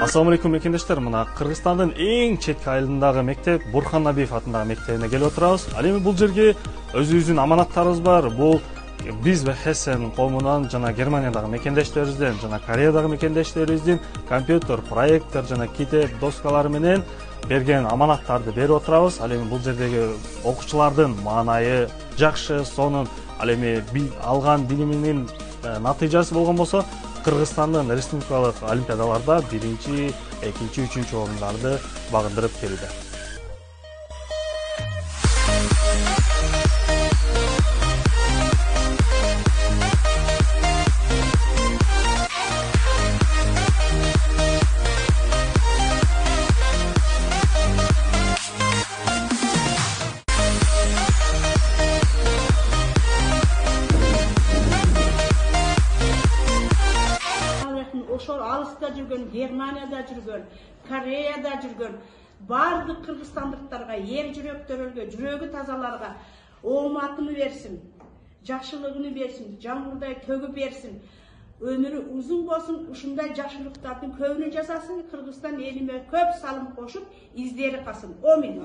Assalamu алейкум мекендештер, мына Кыргызстандын эң четки айылындагы мектеп Бурхан Набиев атындагы мектебине келип отурабыз. Ал эми бул жерге өзүбүздүн аманаттарыбыз бар. Бул биз ve Хессен коомунан жана Германиядагы мекендештерибизден, жана Кореядагы мекендештерибиздин компьютер, проектор жана китеп, доскалары менен берген аманаттарды берип отурабыз. Ал эми бул жердеги окуучулардын маанайы жакшы, сонун ал эми алган билиминин натыйжасы болгон болсо, Кыргызстандын республикалык олимпиадаларда 1-чи, 2-чи, 3-чү орундарды багындырып келди. Ошол алыста жүргөн, Германияда жүргөн, Кореяда жүргөн бардык кыргызстандыктарга, эл жүрөктөргө, жүрөгү тазаларга ооматын берсин, жакшылыгын берсин, жамгырдай төгүп берсин. Өмүрү узун болсун, ушундай жакшылыктардын көбүнө жасасын, Кыргызстан элиме көп салым кошуп, издери калсын. Амин.